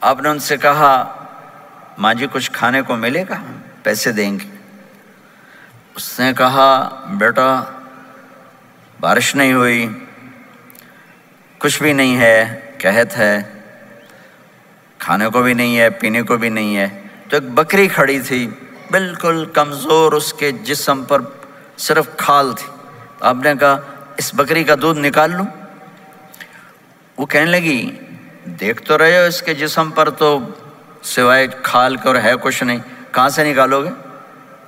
آپ نے ان سے کہا ماں جی کچھ کھانے کو ملے گا، پیسے دیں گے؟ اس نے کہا بیٹا بارش نہیں ہوئی، کچھ بھی نہیں ہے، قحط ہے، کھانے کو بھی نہیں ہے، پینے کو بھی نہیں ہے۔ تو ایک بکری کھڑی تھی، بالکل کمزور، اس کے جسم پر صرف کھال تھی۔ آپ نے کہا اس بکری کا دودھ نکال لوں؟ وہ کہنے لگی دیکھ تو رہے ہو اس کے جسم پر تو سوائے کھال کے اور ہے کچھ نہیں، کہاں سے نکالو گے؟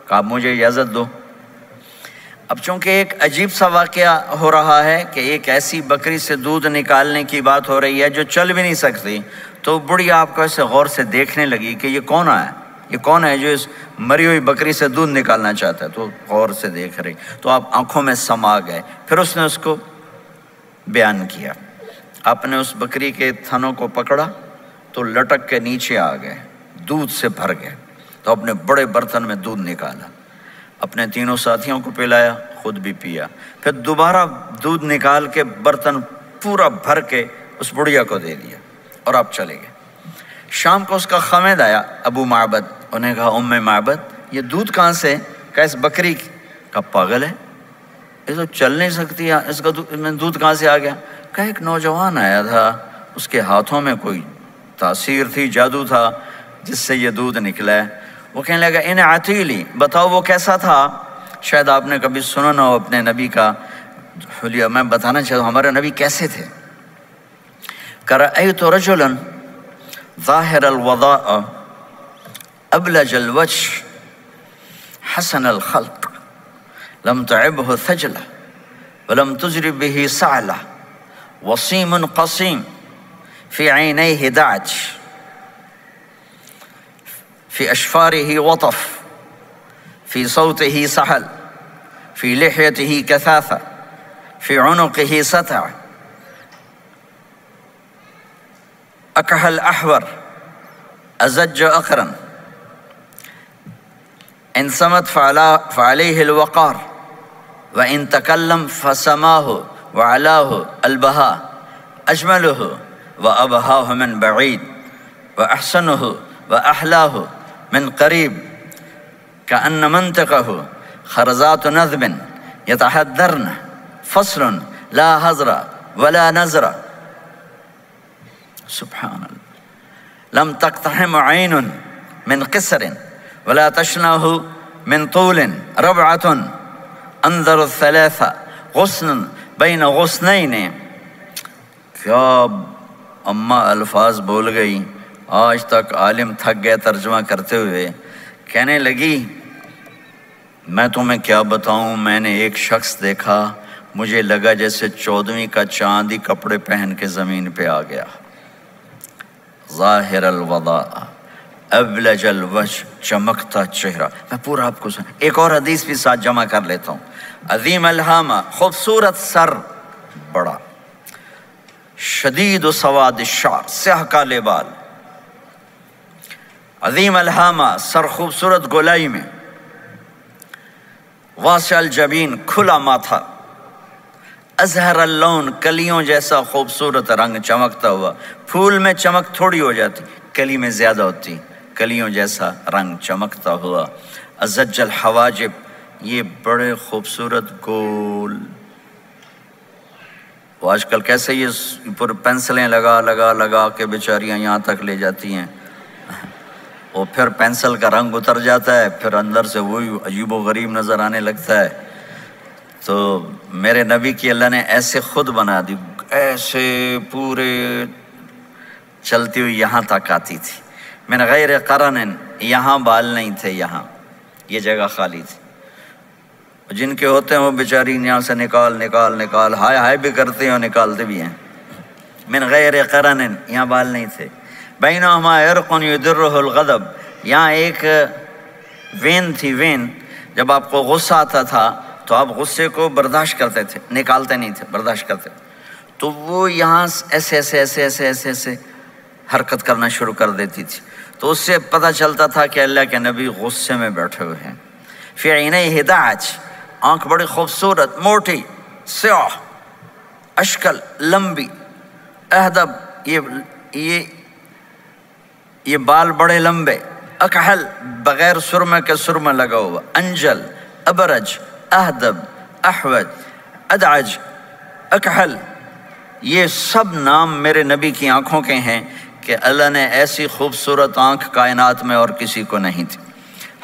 کہا مجھے اجازت دو۔ اب چونکہ ایک عجیب سا واقعہ ہو رہا ہے کہ ایک ایسی بکری سے دودھ نکالنے کی بات ہو رہی ہے جو چل بھی نہیں سکتی، تو بڑی آپ کو ایسے غور سے دیکھنے لگی کہ یہ کون ہے، یہ کون ہے جو اس مری ہوئی بکری سے دودھ نکالنا چاہتا ہے؟ تو غور سے دیکھ رہی، تو آپ آنکھوں میں سما گئے۔ پھر اس نے اس کو بیان کیا۔ آپ نے اس بکری کے تھنوں کو پکڑا تو لٹک کے نیچے آ گئے، دودھ سے بھر گئے۔ تو اپنے بڑے برتن میں دودھ نکالا، اپنے تینوں ساتھیوں کو پلایا، خود بھی پیا، پھر دوبارہ دودھ نکال کے برتن پورا بھر کے اس بڑھیا کو دے دیا، اور آپ چلے گئے۔ شام کو اس کا خامد آیا ابو معبد، انہیں کہا ام معبد یہ دودھ کہاں سے؟ کہا اس بکری کی۔ کہا پاگل ہے، یہ تو چل نہیں سکتی، اس کا دودھ کہاں سے آ گیا؟ کہا ایک نوجوان آیا تھا، اس کے ہاتھوں میں کوئی تاثیر تھی، جادو تھا، جس سے یہ دودھ نکلا ہے۔ وہ کہنے لگا ان عتیلی، بتاؤ وہ کیسا تھا؟ شاید آپ نے کبھی سنا نہ ہو اپنے نبی کا حلیہ، میں بتانا چاہتا ہوں ہمارے نبی کیسے تھے۔ رأیت رجلا ظاہر الوضاء ابلج الوجه حسن الخلق لم تعبه ثجلة ولم تجرب به سعلة وصيم قصيم في عينيه دعج في أشفاره وطف في صوته سحل في لحيته كثافة في عنقه ستع أكحل أحور أزج أقرن إن صمت فعليه الوقار وإن تكلم فسماه وعلاه البهاء أجمله وأبهاه من بعيد وأحسنه وأحلاه من قريب كأن منطقه خرزات نذب يتحذرن فصل لا هزر ولا نزر سبحان الله لم تقتحم عين من قصر ولا تشنه من طول ربعة انظر الثلاثة غصن بين غصنين۔ کیا اماں الفاظ بول گئی، آج تک عالم تھک گئے ترجمہ کرتے ہوئے۔ کہنے لگی میں تمہیں کیا بتاؤں، میں نے ایک شخص دیکھا، مجھے لگا جیسے 14ویں کا چاند ہی کپڑے پہن کے زمین پہ آ گیا۔ ظاہر الوضاء ابلج الوجه، چمکتا چہرہ۔ میں پورا آپ کو ایک اور حدیث بھی ساتھ جمع کر لیتا ہوں۔ عظیم الہامہ، خوبصورت سر، بڑا، شدید و سواد الشعر، سیاہ کالے بال، عظیم الہامہ، سر خوبصورت گولائی میں، واسع الجبین، کھلا ماتھا، ازہر اللون، کلیوں جیسا خوبصورت رنگ چمکتا ہوا۔ پھول میں چمک تھوڑی ہو جاتی، کلی میں زیادہ ہوتی، کلیوں جیسا رنگ چمکتا ہوا۔ ازج الحواجب، یہ بڑے خوبصورت گول، وہ آج کل کیسے یہ پر پینسلیں لگا لگا لگا کے بیچاریاں یہاں تک لے جاتی ہیں، اور پھر پینسل کا رنگ اتر جاتا ہے، پھر اندر سے وہی عجیب و غریب نظر آنے لگتا ہے۔ تو میرے نبی کی اللہ نے ایسے خود بنا دی، ایسے پورے چلتی ہوئی یہاں تک آتی تھی۔ من غیر قرن، یہاں بال نہیں تھے، یہاں یہ جگہ خالی تھی۔ جن کے ہوتے ہیں وہ بیچاری یہاں سے نکال نکال نکال، ہائے ہائے بھی کرتے ہیں اور نکالتے بھی ہیں۔ من غیر قرن، یہاں بال نہیں تھے۔ بینہما عرق یدرہ الغضب، یہاں ایک وین تھی، وین، جب آپ کو غصہ آتا تھا تو آپ غصے کو برداشت کرتے تھے، نکالتے نہیں تھے، برداشت کرتے، تو وہ یہاں ایسے ایسے ایسے ایسے ایسے ایسے حرکت کرنا شروع کر دیتی تھی، تو اس سے پتہ چلتا تھا کہ اللہ کے نبی غصے میں بیٹھے ہوئے ہیں۔ فی عینیہ دعج، آنکھ بڑی خوبصورت، موٹی، سیاہ، اشکل، لمبی، اہدب، یہ یہ بال بڑے لمبے، اکحل بغیر سرمے کے سرمہ لگا ہوا، انجل، ابرج، اہدب، احوج، ادعج، اکحل، یہ سب نام میرے نبی کی آنکھوں کے ہیں کہ اللہ نے ایسی خوبصورت آنکھ کائنات میں اور کسی کو نہیں تھی۔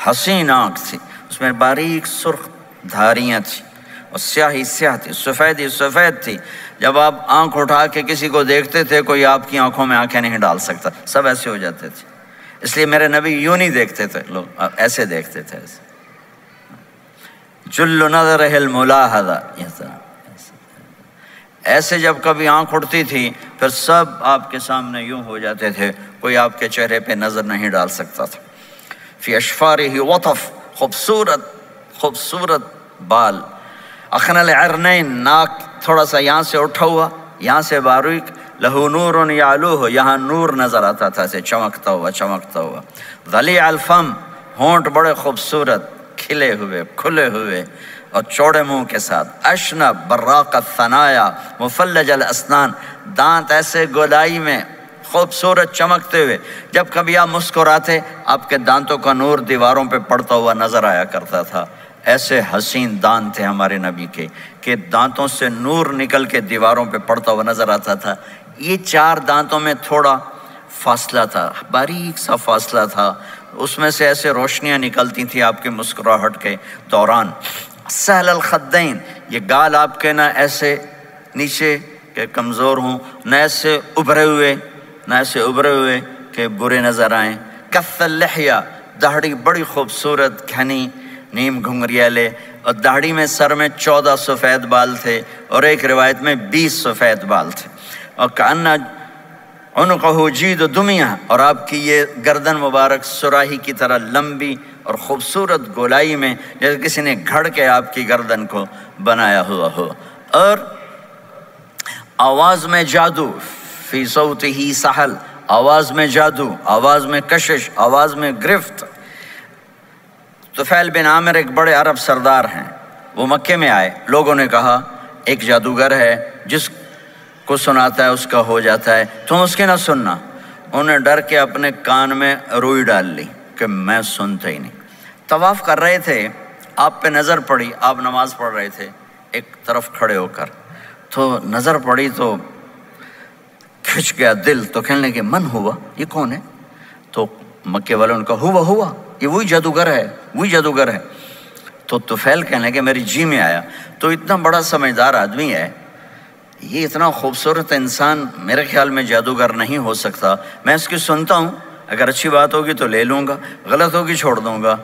حسین آنکھ تھی، اس میں باریک سرخ دھاریاں تھیں اور سیاہی سیاہ تھی، سفیدی سفید تھی۔ جب آپ آنکھ اٹھا کے کسی کو دیکھتے تھے کوئی آپ کی آنکھوں میں آنکھیں نہیں ڈال سکتا، سب ایسے ہو جاتے تھے۔ اس لیے میرے نبی یوں نہیں دیکھتے تھے، لوگ ایسے دیکھتے تھے، جل نظرہ الملاحظہ، ایسے جب کبھی آنکھ اٹھتی تھی پھر سب آپ کے سامنے یوں ہو جاتے تھے، کوئی آپ کے چہرے پہ نظر نہیں ڈال سکتا تھا۔ فی اشفارہ وطف، خوبصورت خوبصورت بال، اخن العرنین، ناک تھوڑا سا یہاں سے اٹھا ہوا، یہاں سے باریک، لہو نور یعلوہ، یہاں نور نظر آتا تھا اسے چمکتا ہوا چمکتا ہوا۔ ضلیع الفم، ہونٹ بڑے خوبصورت کھلے ہوئے کھلے ہوئے اور چوڑے منہ کے ساتھ۔ اشنب براق الثنایا مفلج الاسنان، دانت ایسے گولائی میں خوبصورت چمکتے ہوئے، جب کبھی آپ مسکراتے آپ کے دانتوں کا نور دیواروں پہ پڑتا ہوا نظر آیا کرتا تھا۔ ایسے حسین دانت تھے ہمارے نبی کے کہ دانتوں سے نور نکل کے دیواروں پہ پڑتا ہوا نظر آتا تھا۔ یہ چار دانتوں میں تھوڑا فاصلہ تھا، باریک سا فاصلہ تھا، اس میں سے ایسے روشنیاں نکلتی تھیں آپ کی مسکراہٹ کے دوران۔ سہل الخدین، یہ گال آپ کے نہ ایسے نیچے کہ کمزور ہوں، نہ ایسے ابھرے ہوئے کہ برے نظر آئیں۔ کث اللحیہ، داڑھی بڑی خوبصورت گھنی نیم گھنگریالے، اور داڑھی میں سر میں 14 سفید بال تھے اور ایک روایت میں 20 سفید بال تھے۔ اور کأن عنقہ جید دمیہ، اور آپ کی یہ گردن مبارک سراہی کی طرح لمبی اور خوبصورت گولائی میں، جیسے کسی نے گھڑ کے آپ کی گردن کو بنایا ہوا ہو۔ اور آواز میں جادو، فی صوتہ سحل، آواز میں جادو، آواز میں کشش، آواز میں گرفت۔ طفیل بن عامر ایک بڑے عرب سردار ہیں، وہ مکے میں آئے، لوگوں نے کہا ایک جادوگر ہے جس کو سناتا ہے اس کا ہو جاتا ہے، تم اس کے نہ سننا۔ انہیں ڈر کے اپنے کان میں روئی ڈال لی کہ میں سنتا ہی نہیں۔ طواف کر رہے تھے، آپ پہ نظر پڑی، آپ نماز پڑھ رہے تھے ایک طرف کھڑے ہو کر، تو نظر پڑی تو کھچ گیا دل، تو کہنے لگے من ہوا، یہ کون ہے؟ تو مکے والوں نے کہا ہوا یہ وہی جادوگر ہے۔ تو طفیل کہنے لگے میری جی میں آیا، تو اتنا بڑا سمجھدار آدمی ہے، یہ اتنا خوبصورت انسان میرے خیال میں جادوگر نہیں ہو سکتا، میں اس کی سنتا ہوں، اگر اچھی بات ہوگی تو لے لوں گا، غلط ہوگی چھوڑ دوں گا۔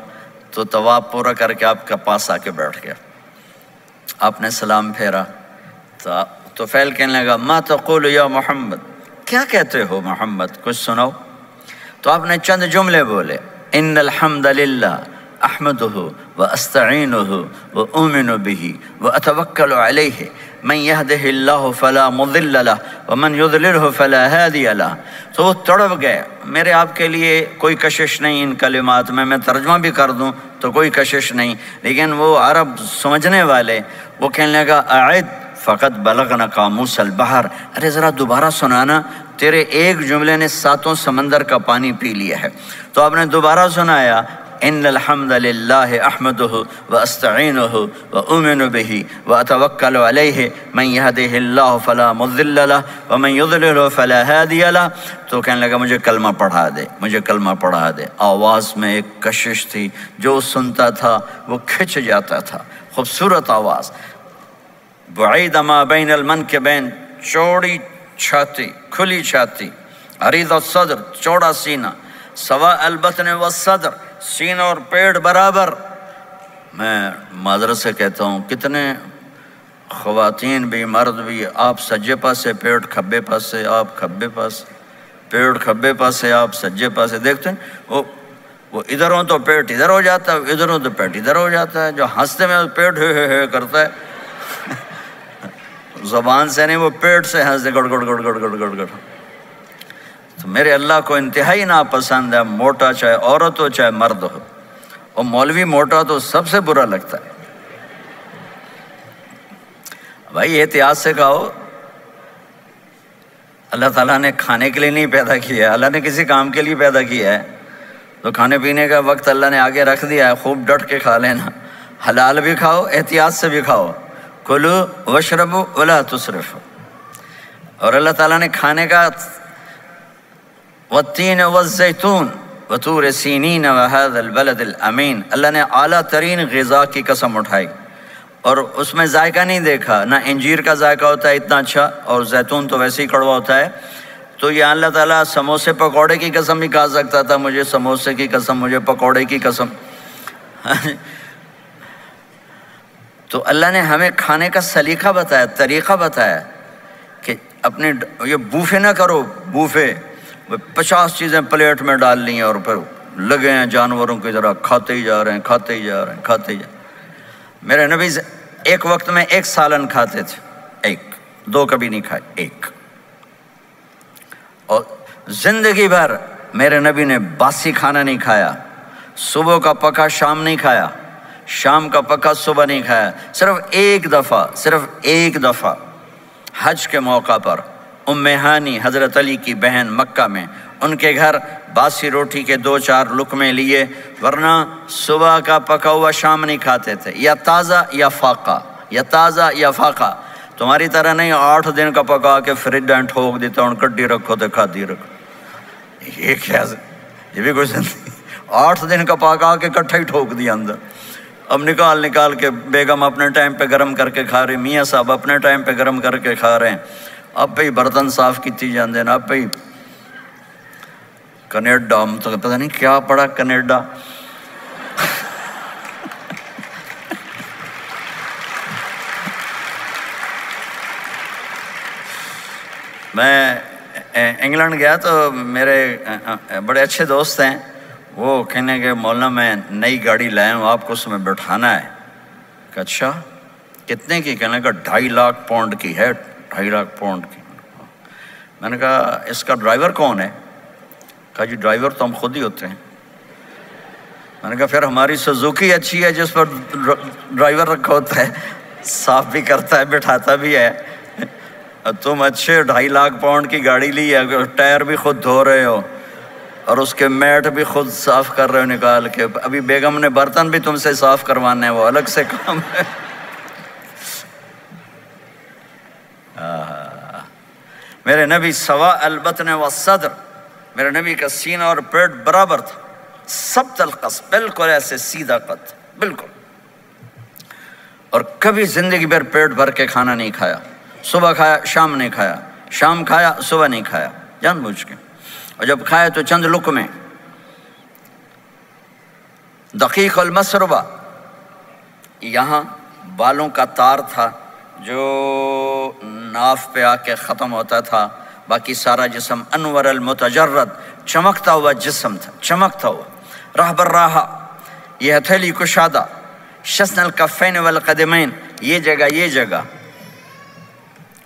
تو طواف پورا کر کے آپ کے پاس آ کے بیٹھ گیا، آپ نے سلام پھیرا، تو طفیل کہنے لگا ما تقول یا محمد، کیا کہتے ہو محمد، کچھ سناؤ۔ تو آپ نے چند جملے بولے، ان الحمد للہ احمدہ واستعینہ واؤمن بہ واتوکل علیہ من یہدہ اللہ فلا مضل لہ ومن یضللہ فلا ہادی لہ۔ تو وہ تڑپ گئے، میرے آپ کے لیے کوئی کشش نہیں ان کلمات میں ترجمہ بھی کر دوں تو کوئی کشش نہیں، لیکن وہ عرب سمجھنے والے وہ کہنے لگا اعد فقط بلغنا قاموس البحر، ارے ذرا دوبارہ سنانا، تیرے ایک جملے نے 7 سمندر کا پانی پی لیا ہے۔ تو آپ نے دوبارہ سنایا، ان الحمد للہ احمدہ واستعینہ واؤمن بہ واتوکل علیہ من یہدہ اللہ فلا مضل لہ ومن یضللہ فلا ہادی لہ۔ تو کہنے لگا مجھے کلمہ پڑھا دے۔ آواز میں ایک کشش تھی، جو سنتا تھا وہ کھچ جاتا تھا، خوبصورت آواز۔ بعید ما بین المنکبین، چوڑی چھاتی، کھلی چھاتی، عریض الصدر، چوڑا سینہ، سواء البطن والصدر، سینہ اور پیٹ برابر۔ میں معذرت سے کہتا ہوں کتنے خواتین بھی مرد بھی، آپ سجے پاسے پیٹ کھبے پاسے، آپ کھبے پاسے پیٹ کھبے پاسے، آپ سجے پاسے، دیکھتے ہیں وہ ادھر ہوں تو پیٹ ادھر ہو جاتا ہے، ادھر ہوں تو پیٹ ادھر ہو جاتا ہے، جو ہنستے میں پیٹ ہے کرتا ہے، زبان سے نہیں، وہ پیٹ سے ہنستے گڑ گڑ گڑ گڑ گڑ گڑ گڑ۔ تو میرے اللہ کو انتہائی ناپسند ہے، موٹا چاہے عورت ہو چاہے مرد ہو، اور مولوی موٹا تو سب سے برا لگتا ہے۔ بھائی احتیاط سے کہو، اللہ تعالیٰ نے کھانے کے لیے نہیں پیدا کیا ہے، اللہ نے کسی کام کے لیے پیدا کیا ہے، تو کھانے پینے کا وقت اللہ نے آگے رکھ دیا ہے، خوب ڈٹ کے کھا لینا، حلال بھی کھاؤ، احتیاط سے بھی کھاؤ، کلو واشربوا ولا تسرفوا۔ اور اللہ تعالیٰ نے کھانے کا والتین والزیتون وطور سینین وہذا البلد الامین، اللہ نے اعلیٰ ترین غذا کی قسم اٹھائی اور اس میں ذائقہ نہیں دیکھا، نہ انجیر کا ذائقہ ہوتا ہے اتنا اچھا، اور زیتون تو ویسے ہی کڑوا ہوتا ہے، تو یہ اللہ تعالیٰ سموسے پکوڑے کی قسم بھی کھا سکتا تھا، مجھے سموسے کی قسم، مجھے پکوڑے کی قسم۔ تو اللہ نے ہمیں کھانے کا سلیقہ بتایا، طریقہ بتایا کہ اپنے یہ بوفے نہ کرو، بوفے 50 چیزیں پلیٹ میں ڈال لی ہیں اور پھر لگے ہیں جانوروں کی طرح کھاتے ہی جا رہے ہیں، کھاتے ہی جا رہے ہیں، کھاتے ہی جا رہے ہیں۔ میرے نبی ایک وقت میں 1 سالن کھاتے تھے، 1 2 کبھی نہیں کھائے، 1۔ اور زندگی بھر میرے نبی نے باسی کھانا نہیں کھایا، صبح کا پکا شام نہیں کھایا، شام کا پکا صبح نہیں کھایا، صرف ایک دفعہ حج کے موقع پر ام ہانی حضرت علی کی بہن مکہ میں، ان کے گھر باسی روٹی کے 2-4 لقمے لیے، ورنہ صبح کا پکا ہوا شام نہیں کھاتے تھے، یا تازہ یا فاقہ، تمہاری طرح نہیں 8 دن کا پکا کے فریج میں ٹھوک دیتا ہوں، کڈی رکھو تو کھاتی رکھو، یہ کیا، یہ بھی کوئی زندگی؟ 8 دن کا پکا کے کٹھا ہی ٹھوک دیا اندر، اب نکال کے بیگم اپنے ٹائم پہ گرم کر کے کھا رہی، میاں صاحب اپنے ٹائم پہ گرم کر کے کھا رہے ہیں، اب پہ ہی برتن صاف کیتی جاندے ہیں، اب پہ ہی کینیڈا، تو پتہ نہیں کیا پڑا کینیڈا، میں انگلینڈ گیا تو میرے بڑے اچھے دوست ہیں، وہ کہنے کہ مولانا میں نئی گاڑی لایا ہوں، آپ کو اس میں بٹھانا ہے، کہ اچھا کتنے کی؟ کہنے کا 2.5 لاکھ پاؤنڈ کی ہے، 2.5 لاکھ پاؤنڈ کی۔ میں نے کہا اس کا ڈرائیور کون ہے؟ کہا جی ڈرائیور تو ہم خود ہی ہوتے ہیں۔ میں نے کہا پھر ہماری سوزوکی اچھی ہے جس پر ڈرائیور رکھا ہوتا ہے، صاف بھی کرتا ہے بٹھاتا بھی ہے، تم اچھے 2.5 لاکھ پاؤنڈ کی گاڑی لی ہے، ٹائر بھی خود دھو رہے ہو اور اس کے میٹ بھی خود صاف کر رہے ہو نکال کے، ابھی بیگم نے برتن بھی تم سے صاف کروانے ہیں، وہ الگ سے کام ہے۔ میرے نبی سوا البطن والصدر، میرے نبی کا سینہ اور پیٹ برابر تھا، ثبت القصد، بالکل ایسے سیدھا قد، بالکل، اور کبھی زندگی بھر پیٹ بھر کے کھانا نہیں کھایا، صبح کھایا شام نہیں کھایا، شام کھایا صبح نہیں کھایا، جان بوجھ کے، اور جب کھائے تو چند لقمے۔ دقیق المسربہ، یہاں بالوں کا تار تھا جو ناف پہ آ کے ختم ہوتا تھا، باقی سارا جسم انور المتجرد، چمکتا ہوا جسم تھا، چمکتا ہوا۔ راہ بر راہ، یہ ہتھیلی کشادہ، شسن الکفین والقدمین، یہ جگہ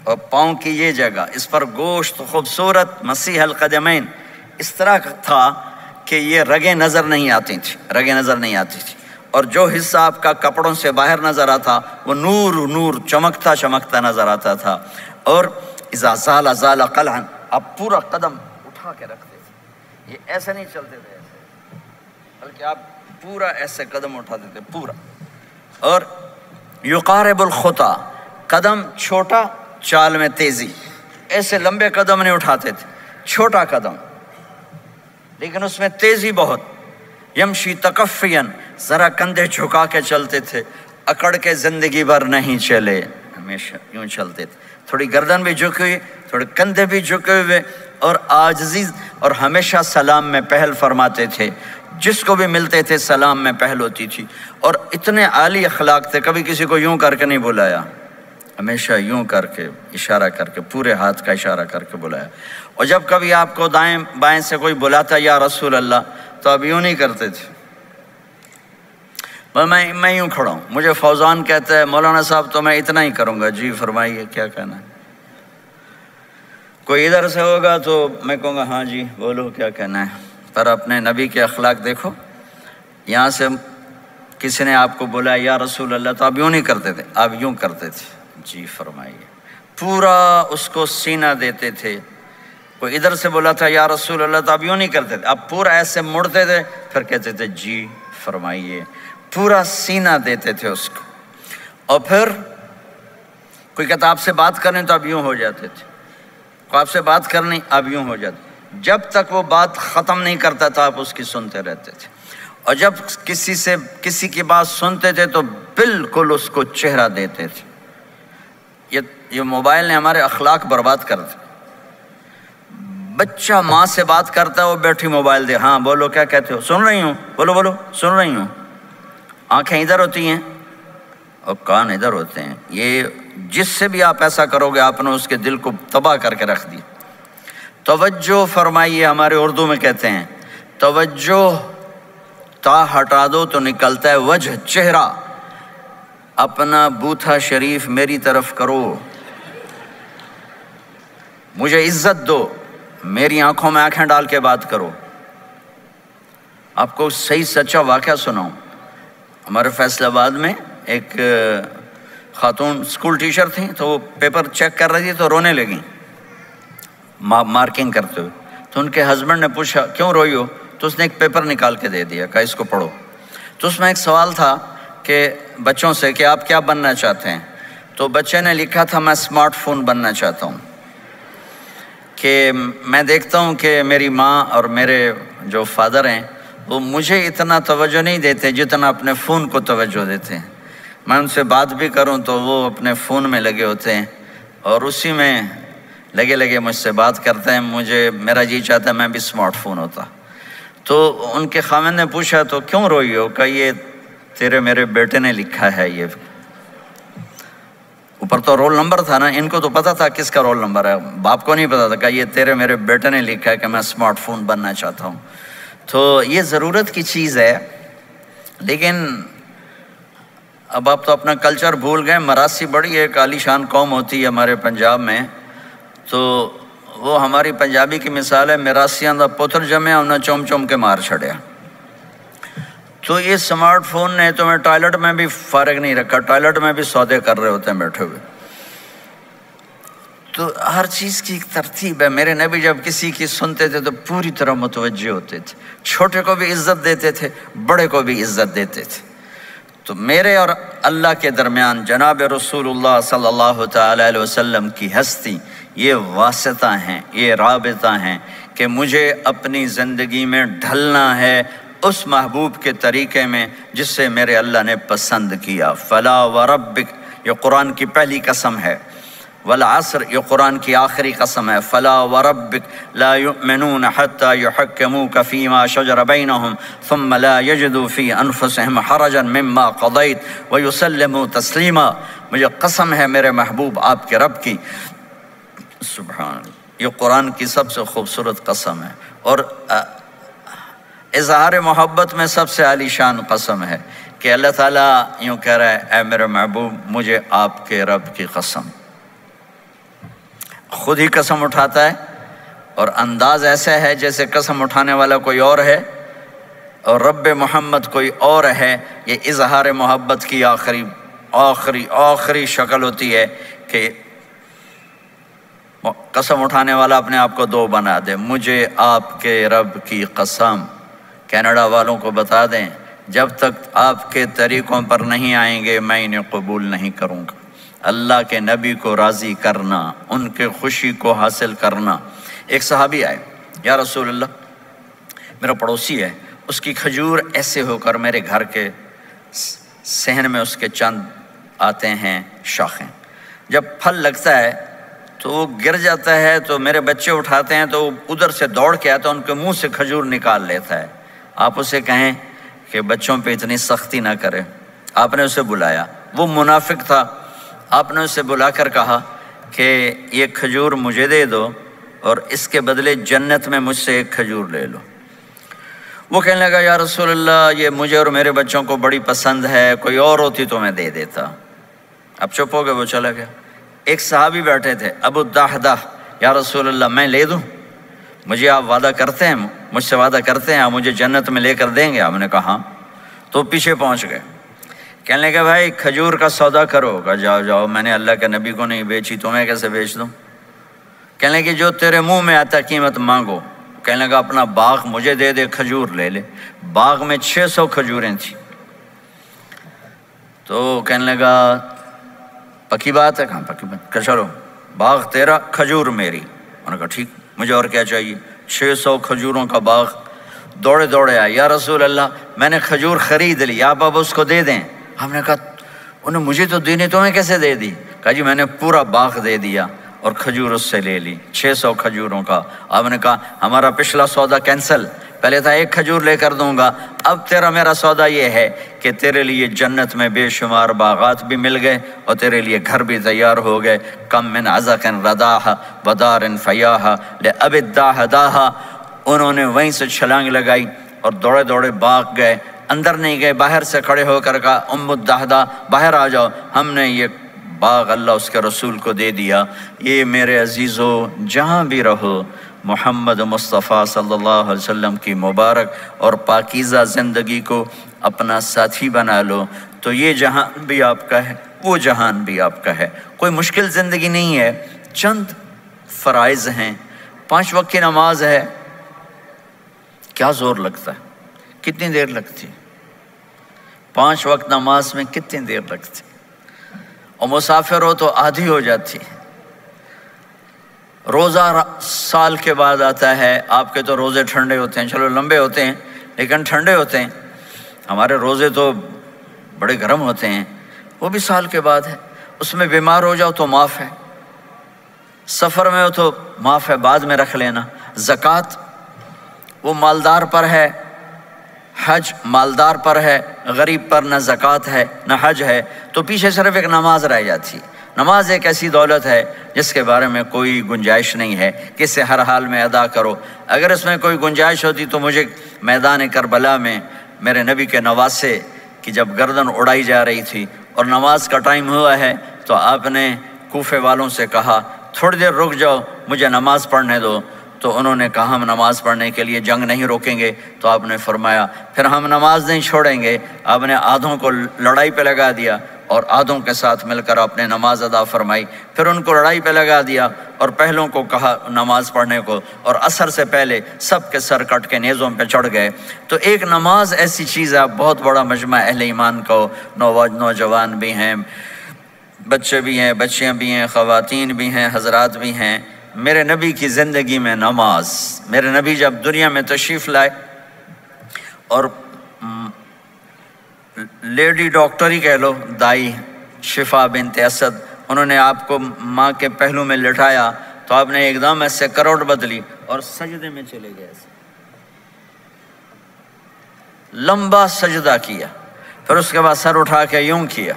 اور پاؤں کی یہ جگہ، اس پر گوشت خوبصورت، مسیح القدمین، اس طرح تھا کہ یہ رگیں نظر نہیں آتی تھی، اور جو حصہ آپ کا کپڑوں سے باہر نظر آتا وہ نور چمکتا نظر آتا تھا، اور اذا زال قلعا، آپ پورا قدم اٹھا کے رکھتے تھے، یہ ایسے نہیں چلتے تھے ایسے، بلکہ آپ پورا ایسے قدم اٹھاتے تھے پورا، اور یقارب الخطا، قدم چھوٹا چال میں تیزی، ایسے لمبے قدم نہیں اٹھاتے تھے، چھوٹا قدم لیکن اس میں تیزی بہت، یمشی تکفین، ذرا کندھے جھکا کے چلتے تھے، اکڑ کے زندگی بھر نہیں چلے، ہمیشہ یوں چلتے تھے، تھوڑی گردن بھی جھکی ہوئی، تھوڑے کندھے بھی جھکے ہوئے، اور عاجزی، اور ہمیشہ سلام میں پہل فرماتے تھے، جس کو بھی ملتے تھے سلام میں پہل ہوتی تھی، اور اتنے عالی اخلاق تھے، کبھی کسی کو یوں کر کے نہیں بلایا، ہمیشہ یوں کر کے اشارہ کر کے، پورے ہاتھ کا اشارہ کر کے بلایا، اور جب کبھی آپ کو دائیں بائیں سے کوئی بلاتا یا رسول اللہ تو آپ یوں نہیں کرتے تھے، میں یوں کھڑا ہوں، مجھے فوزان کہتا ہے مولانا صاحب تو میں اتنا ہی کروں گا، جی فرمائیے کیا کہنا ہے، کوئی ادھر سے ہوگا تو میں کہوں گا ہاں جی بولو کیا کہنا ہے، پر اپنے نبی کے اخلاق دیکھو، یہاں سے کسی نے آپ کو بولا یا رسول اللہ تو آپ یوں نہیں کرتے تھے، آپ یوں کرتے تھے، جی فرمائیے، پورا اس کو سینہ دیتے تھے، کوئی ادھر سے بولا تھا یا رسول اللہ، تو اب یوں نہیں کرتے تھے، اب پورا ایسے مڑتے تھے، پھر کہتے تھے جی فرمائیے، پورا سینہ دیتے تھے اس کو. اور پھر کوئی کہتا آپ سے بات کریں تو اب یوں ہو جاتے تھے، کوئی آپ سے بات کرنی اب یوں ہو جاتے، جب تک وہ بات ختم نہیں کرتا تھا آپ اس کی سنتے رہتے تھے. اور جب کسی کی بات سنتے تھے تو بالکل اس کو چہرہ دیتے تھے. یہ موبائل نے ہمارے اخلاق برباد کر دیے. بچہ ماں سے بات کرتا ہے، وہ بیٹھی موبائل دے، ہاں بولو کیا کہتے ہو، سن رہی ہوں، بولو بولو سن رہی ہوں. آنکھیں ادھر ہوتی ہیں اور کان ادھر ہوتے ہیں. یہ جس سے بھی آپ ایسا کرو گے آپ نے اس کے دل کو تباہ کر کے رکھ دی. توجہ فرمائیے، ہمارے اردو میں کہتے ہیں توجہ، تا ہٹا دو تو نکلتا ہے وجہ، چہرہ. اپنا بوتھا شریف میری طرف کرو، مجھے عزت دو، میری آنکھوں میں آنکھیں ڈال کے بات کرو. آپ کو صحیح سچا واقعہ سناؤں. ہمارے فیصل آباد میں ایک خاتون اسکول ٹیچر تھیں، تو وہ پیپر چیک کر رہی تھی تو رونے لگیں مارکنگ کرتے ہوئے. تو ان کے ہسبینڈ نے پوچھا کیوں روئی ہو، تو اس نے ایک پیپر نکال کے دے دیا، کہا اس کو پڑھو. تو اس میں ایک سوال تھا کہ بچوں سے کہ آپ کیا بننا چاہتے ہیں. تو بچے نے لکھا تھا میں اسمارٹ فون بننا چاہتا ہوں، کہ میں دیکھتا ہوں کہ میری ماں اور میرے جو فادر ہیں وہ مجھے اتنا توجہ نہیں دیتے جتنا اپنے فون کو توجہ دیتے ہیں. میں ان سے بات بھی کروں تو وہ اپنے فون میں لگے ہوتے ہیں اور اسی میں لگے مجھ سے بات کرتے ہیں. میرا جی چاہتا ہے میں بھی اسمارٹ فون ہوتا. تو ان کے خاوند نے پوچھا تو کیوں روئی ہو، کہ یہ تیرے میرے بیٹے نے لکھا ہے. یہ اوپر تو رول نمبر تھا نا، ان کو تو پتا تھا کس کا رول نمبر ہے، باپ کو نہیں پتا تھا، کہ یہ تیرے میرے بیٹے نے لکھا ہے کہ میں اسمارٹ فون بننا چاہتا ہوں. تو یہ ضرورت کی چیز ہے. لیکن اب آپ تو اپنا کلچر بھول گئے. مراسی بڑی ایک عالی شان قوم ہوتی ہے ہمارے پنجاب میں، تو وہ ہماری پنجابی کی مثال ہے مراسیاں دا پتر جمیا انہیں چوم چوم کے مار چھڑیا. تو یہ اسمارٹ فون نے تمہیں ٹوائلٹ میں بھی فارغ نہیں رکھا، ٹوائلٹ میں بھی سودے کر رہے ہوتے ہیں بیٹھے ہوئے. تو ہر چیز کی ایک ترتیب ہے. میرے نبی جب کسی کی سنتے تھے تو پوری طرح متوجہ ہوتے تھے، چھوٹے کو بھی عزت دیتے تھے، بڑے کو بھی عزت دیتے تھے. تو میرے اور اللہ کے درمیان جناب رسول اللہ صلی اللہ تعالی علیہ وسلم کی ہستی، یہ واسطہ ہیں، یہ رابطہ ہیں کہ مجھے اپنی زندگی میں ڈھلنا ہے اس محبوب کے طریقے میں جس سے میرے اللہ نے پسند کیا. فلا وربک یہ قرآن کی پہلی قسم ہے، والعصر یہ قرآن کی آخری قسم ہے. فلا وربک لا یؤمنون حتی یحکموک فیما شجر بینہم ثم لا یجدوا فی انفسہم حرجا مما قضیت ویسلموا تسلیما. مجھے قسم ہے میرے محبوب آپ کے رب کی. سبحان اللہ، یہ قرآن کی سب سے خوبصورت قسم ہے اور اظہار محبت میں سب سے عالی شان قسم ہے کہ اللہ تعالیٰ یوں کہہ رہا ہے اے میرے محبوب مجھے آپ کے رب کی قسم. خود ہی قسم اٹھاتا ہے اور انداز ایسا ہے جیسے قسم اٹھانے والا کوئی اور ہے اور رب محمد کوئی اور ہے. یہ اظہار محبت کی آخری شکل ہوتی ہے کہ قسم اٹھانے والا اپنے آپ کو دو بنا دے. مجھے آپ کے رب کی قسم. کینیڈا والوں کو بتا دیں جب تک آپ کے طریقوں پر نہیں آئیں گے میں انہیں قبول نہیں کروں گا. اللہ کے نبی کو راضی کرنا، ان کے خوشی کو حاصل کرنا. ایک صحابی آئے، یا رسول اللہ میرا پڑوسی ہے، اس کی کھجور ایسے ہو کر میرے گھر کے صحن میں اس کے چند آتے ہیں شاخیں، جب پھل لگتا ہے تو وہ گر جاتا ہے تو میرے بچے اٹھاتے ہیں تو ادھر سے دوڑ کے آتا ہے ان کے منہ سے کھجور نکال لیتا ہے. آپ اسے کہیں کہ بچوں پہ اتنی سختی نہ کرے. آپ نے اسے بلایا، وہ منافق تھا. آپ نے اسے بلا کر کہا کہ یہ کھجور مجھے دے دو اور اس کے بدلے جنت میں مجھ سے ایک کھجور لے لو. وہ کہنے لگا یا رسول اللہ یہ مجھے اور میرے بچوں کو بڑی پسند ہے، کوئی اور ہوتی تو میں دے دیتا. اب چپ ہو گئے، وہ چلا گیا. ایک صحابی بیٹھے تھے ابو الدحدہ، یا رسول اللہ میں لے دوں، مجھے آپ وعدہ کرتے ہیں، مجھ سے وعدہ کرتے ہیں آپ مجھے جنت میں لے کر دیں گے؟ آپ نے کہا ہاں. تو پیچھے پہنچ گئے. کہنے لگا بھائی کھجور کا سودا کرو. کہا جاؤ میں نے اللہ کے نبی کو نہیں بیچی، تمہیں کیسے بیچ دوں؟ کہنے لگے جو تیرے منہ میں آتا قیمت مانگو. کہنے لگا اپنا باغ مجھے دے دے، کھجور لے لے. باغ میں 600 کھجوریں تھیں. تو کہنے لگا پکی بات ہے؟ کہاں پکی بات؟ کہ چلو باغ تیرا، کھجور میری. انہوں نے کہا ٹھیک، مجھے اور کیا چاہیے. 600 کھجوروں کا باغ. دوڑے دوڑے آئے، یا رسول اللہ میں نے کھجور خرید لی، آپ اب اس کو دے دیں. ہم نے کہا انہیں مجھے تو دینی، تمہیں کیسے دے دی؟ کہا جی میں نے پورا باغ دے دیا اور کھجور اس سے لے لی، 600 کھجوروں کا. آپ نے کہا ہمارا پچھلا سودا کینسل، پہلے تھا 1 کھجور لے کر دوں گا، اب تیرا میرا سودا یہ ہے کہ تیرے لیے جنت میں بے شمار باغات بھی مل گئے اور تیرے لیے گھر بھی تیار ہو گئے. کم من عزق رداہ ودار فیاہ لأب الداہ داہا. انہوں نے وہیں سے چھلانگ لگائی اور دوڑے دوڑے باغ گئے. اندر نہیں گئے، باہر سے کھڑے ہو کر کہا ام الدہدہ باہر آ جاؤ، ہم نے یہ باغ اللہ اس کے رسول کو دے دیا. یہ میرے عزیزو جہاں بھی رہو محمد مصطفیٰ صلی اللہ علیہ وسلم کی مبارک اور پاکیزہ زندگی کو اپنا ساتھی بنا لو تو یہ جہان بھی آپ کا ہے، وہ جہان بھی آپ کا ہے. کوئی مشکل زندگی نہیں ہے، چند فرائض ہیں، 5 وقت کی نماز ہے. کیا زور لگتا ہے، کتنی دیر لگتی؟ 5 وقت نماز میں کتنی دیر لگتی؟ اور مسافر ہو تو آدھی ہو جاتی. روزہ سال کے بعد آتا ہے، آپ کے تو روزے ٹھنڈے ہوتے ہیں، چلو لمبے ہوتے ہیں لیکن ٹھنڈے ہوتے ہیں. ہمارے روزے تو بڑے گرم ہوتے ہیں، وہ بھی سال کے بعد ہے. اس میں بیمار ہو جاؤ تو معاف ہے، سفر میں ہو تو معاف ہے، بعد میں رکھ لینا. زکوٰۃ وہ مالدار پر ہے، حج مالدار پر ہے، غریب پر نہ زکوٰۃ ہے نہ حج ہے. تو پیچھے صرف ایک نماز رہ جاتی ہے. نماز ایک ایسی دولت ہے جس کے بارے میں کوئی گنجائش نہیں ہے کہ اسے ہر حال میں ادا کرو. اگر اس میں کوئی گنجائش ہوتی تو مجھے میدان کربلا میں میرے نبی کے نواسے کی جب گردن اڑائی جا رہی تھی اور نماز کا ٹائم ہوا ہے تو آپ نے کوفے والوں سے کہا تھوڑی دیر رک جاؤ، مجھے نماز پڑھنے دو. تو انہوں نے کہا ہم نماز پڑھنے کے لیے جنگ نہیں روکیں گے. تو آپ نے فرمایا پھر ہم نماز نہیں چھوڑیں گے. آپ نے آدھوں کو لڑائی پہ لگا دیا اور آدھوں کے ساتھ مل کر آپ نے نماز ادا فرمائی. پھر ان کو لڑائی پہ لگا دیا اور پہلوں کو کہا نماز پڑھنے کو، اور عصر سے پہلے سب کے سر کٹ کے نیزوں پہ چڑھ گئے. تو ایک نماز ایسی چیز ہے، بہت بڑا مجمع اہل ایمان کو، نوجوان بھی ہیں، بچے بھی ہیں، بچیاں بھی ہیں، خواتین بھی ہیں، حضرات بھی ہیں. میرے نبی کی زندگی میں نماز، میرے نبی جب دنیا میں تشریف لائے اور لیڈی ڈاکٹر ہی کہہ لو، دائی شفا بنت اسد، انہوں نے آپ کو ماں کے پہلو میں لٹایا تو آپ نے ایک دم ایسے کروٹ بدلی اور سجدے میں چلے گئے. ایسے لمبا سجدہ کیا، پھر اس کے بعد سر اٹھا کے یوں کیا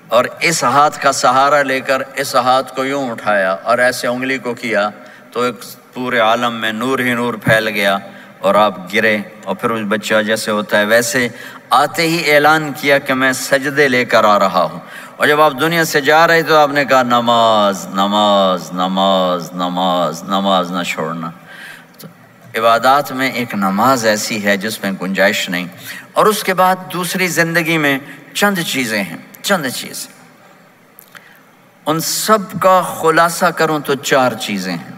اور اس ہاتھ کا سہارا لے کر اس ہاتھ کو یوں اٹھایا اور ایسے انگلی کو کیا تو ایک پورے عالم میں نور ہی نور پھیل گیا اور آپ گرے. اور پھر اس بچہ جیسے ہوتا ہے ویسے آتے ہی اعلان کیا کہ میں سجدے لے کر آ رہا ہوں. اور جب آپ دنیا سے جا رہے تو آپ نے کہا نماز نماز نماز نماز نماز نہ چھوڑنا. تو عبادات میں ایک نماز ایسی ہے جس میں گنجائش نہیں. اور اس کے بعد دوسری زندگی میں چند چیزیں ہیں، چند چیزیں، ان سب کا خلاصہ کروں تو 4 چیزیں ہیں.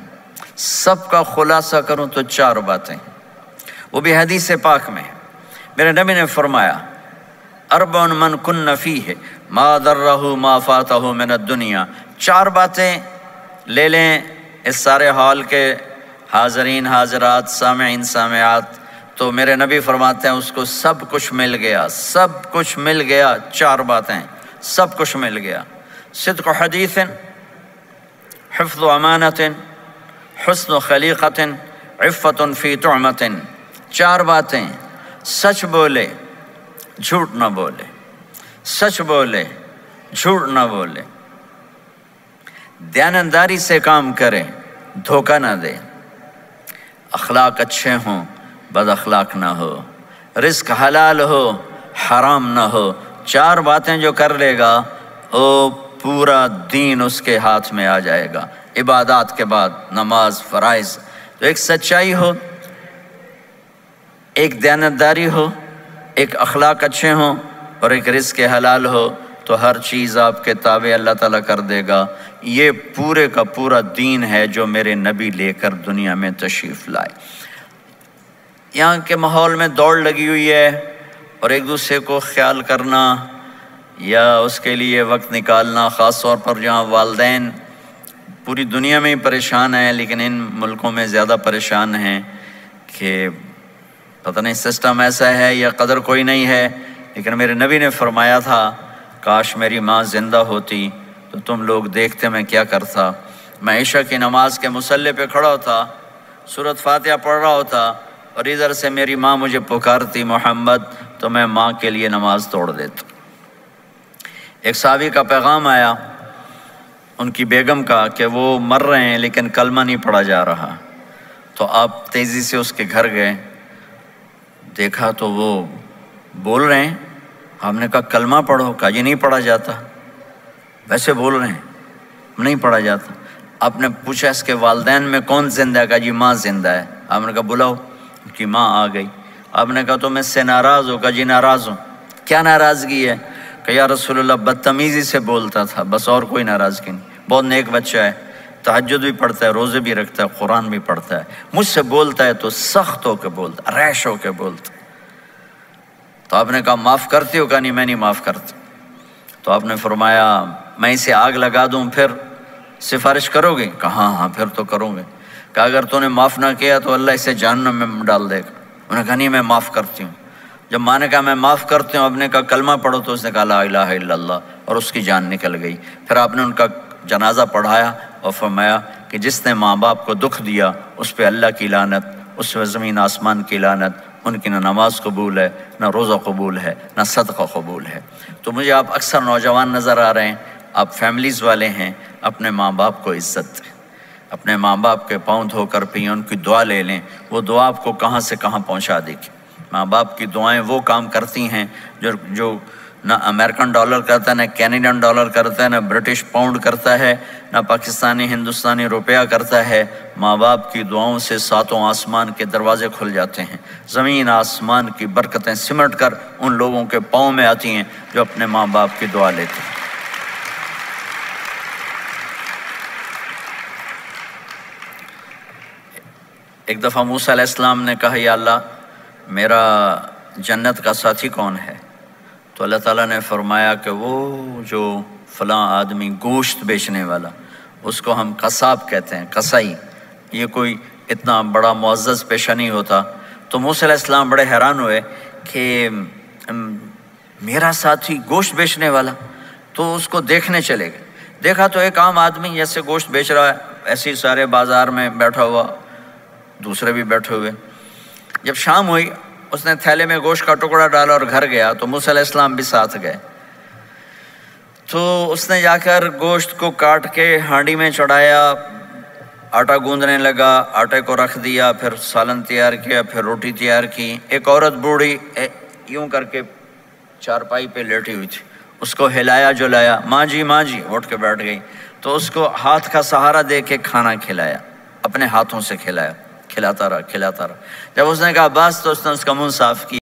سب کا خلاصہ کروں تو 4 باتیں، وہ بھی حدیث پاک میں ہے. میرے نبی نے فرمایا 4 من کن فیہ ما ضرہ ما فاتہ من الدنیا. 4 باتیں لے لیں اس سارے ہال کے حاضرین حاضرات سامعین سامعات، تو میرے نبی فرماتے ہیں اس کو سب کچھ مل گیا، سب کچھ مل گیا. 4 باتیں سب کچھ مل گیا. صدق حدیث، حفظ امانت، حسن خلیقت، عفت فی طعمت. 4 باتیں، سچ بولے جھوٹ نہ بولے، سچ بولے جھوٹ نہ بولے، دیانتداری سے کام کرے دھوکہ نہ دے، اخلاق اچھے ہوں بد اخلاق نہ ہو، رزق حلال ہو حرام نہ ہو. 4 باتیں جو کر لے گا وہ پورا دین اس کے ہاتھ میں آ جائے گا. عبادات کے بعد نماز فرائض، تو ایک سچائی ہو، ایک دیانتداری ہو، ایک اخلاق اچھے ہوں اور ایک رزق حلال ہو تو ہر چیز آپ کے تابع اللہ تعالیٰ کر دے گا. یہ پورے کا پورا دین ہے جو میرے نبی لے کر دنیا میں تشریف لائے۔ یہاں کے ماحول میں دوڑ لگی ہوئی ہے، اور ایک دوسرے کو خیال کرنا یا اس کے لیے وقت نکالنا، خاص طور پر جہاں والدین پوری دنیا میں ہی پریشان ہیں، لیکن ان ملکوں میں زیادہ پریشان ہیں کہ پتہ نہیں سسٹم ایسا ہے یا قدر کوئی نہیں ہے۔ لیکن میرے نبی نے فرمایا تھا کاش میری ماں زندہ ہوتی تو تم لوگ دیکھتے میں کیا کرتا۔ میں عشاء کی نماز کے مصلی پہ کھڑا ہوتا، سورۃ فاتحہ پڑھ رہا ہوتا، اور ادھر سے میری ماں مجھے پکارتی محمد، تو میں ماں کے لیے نماز توڑ دیتا۔ ایک صحابی کا پیغام آیا ان کی بیگم کا کہ وہ مر رہے ہیں لیکن کلمہ نہیں پڑھا جا رہا، تو آپ تیزی سے اس کے گھر گئے، دیکھا تو وہ بول رہے ہیں۔ ہم نے کہا کلمہ پڑھو، کہا یہ نہیں پڑھا جاتا، ویسے بول رہے ہیں نہیں پڑھا جاتا۔ آپ نے پوچھا اس کے والدین میں کون زندہ ہے؟ کہا جی ماں زندہ ہے۔ آپ نے کہا بلاؤ، ان کی ماں آ گئی۔ آپ نے کہا تم اس سے ناراض ہو؟ کہا جی ناراض ہوں۔ کیا ناراضگی ہے؟ کہ یا رسول اللہ بدتمیزی سے بولتا تھا، بس اور کوئی ناراضگی نہیں، بہت نیک بچہ ہے، تہجد بھی پڑھتا ہے، روزے بھی رکھتا ہے، قرآن بھی پڑھتا ہے، مجھ سے بولتا ہے تو سخت ہو کے بولتا، ریش ہو کے بولتا۔ تو آپ نے کہا معاف کرتے ہو؟ کہا نہیں میں نہیں معاف کرتا۔ تو آپ نے فرمایا میں اسے آگ لگا دوں پھر سفارش کرو گے؟ کہا ہاں ہاں پھر تو کروں گے۔ کہا اگر تو نے معاف نہ کیا تو اللہ اسے جہنم میں ڈال دے گا۔ انہوں نے کہا نہیں میں معاف کرتی ہوں۔ جب ماں نے کہا میں معاف کرتی ہوں، آپ نے کہا کلمہ پڑھو، تو اس نے کہا لا الہ الا اللہ، اور اس کی جان نکل گئی۔ پھر آپ نے ان کا جنازہ پڑھایا اور فرمایا کہ جس نے ماں باپ کو دکھ دیا اس پہ اللہ کی لعنت، اس پہ زمین آسمان کی لعنت، ان کی نہ نماز قبول ہے، نہ روزہ قبول ہے، نہ صدقہ قبول ہے۔ تو مجھے آپ اکثر نوجوان نظر آ رہے ہیں، آپ فیملیز والے ہیں، اپنے ماں باپ کو عزت دیں، اپنے ماں باپ کے پاؤں دھو کر پئیں، ان کی دعا لے لیں، وہ دعا آپ کو کہاں سے کہاں پہنچا دے گی۔ ماں باپ کی دعائیں وہ کام کرتی ہیں جو نہ امریکن ڈالر کرتا ہے، نہ کینیڈین ڈالر کرتا ہے، نہ برٹش پاؤنڈ کرتا ہے، نہ پاکستانی ہندوستانی روپیہ کرتا ہے۔ ماں باپ کی دعاؤں سے ساتوں آسمان کے دروازے کھل جاتے ہیں، زمین آسمان کی برکتیں سمٹ کر ان لوگوں کے پاؤں میں آتی ہیں جو اپنے ماں باپ کی دعا لیتے ہیں۔ ایک دفعہ موسیٰ علیہ السلام نے کہا یا اللہ میرا جنت کا ساتھی کون ہے؟ تو اللہ تعالیٰ نے فرمایا کہ وہ جو فلاں آدمی گوشت بیچنے والا، اس کو ہم قصاب کہتے ہیں، قصائی، یہ کوئی اتنا بڑا معزز پیشہ نہیں ہوتا۔ تو موسیٰ علیہ السلام بڑے حیران ہوئے کہ میرا ساتھی گوشت بیچنے والا، تو اس کو دیکھنے چلے گئے۔ دیکھا تو ایک عام آدمی جیسے گوشت بیچ رہا ہے، ایسے ہی سارے بازار میں بیٹھا ہوا، دوسرے بھی بیٹھے ہوئے۔ جب شام ہوئی اس نے تھیلے میں گوشت کا ٹکڑا ڈالا اور گھر گیا، تو موسیٰ علیہ السلام بھی ساتھ گئے۔ تو اس نے جا کر گوشت کو کاٹ کے ہانڈی میں چڑھایا، آٹا گوندنے لگا، آٹے کو رکھ دیا، پھر سالن تیار کیا، پھر روٹی تیار کی۔ ایک عورت بوڑھی یوں کر کے چارپائی پہ لیٹی ہوئی تھی، اس کو ہلایا جلایا، ماں جی اٹھ کے بیٹھ گئی۔ تو اس کو ہاتھ کا سہارا دے کے کھانا کھلایا، اپنے ہاتھوں سے کھلایا، کھلاتا رہا۔ جب اس نے کہا بس، تو اس نے اس کا منہ صاف کیا۔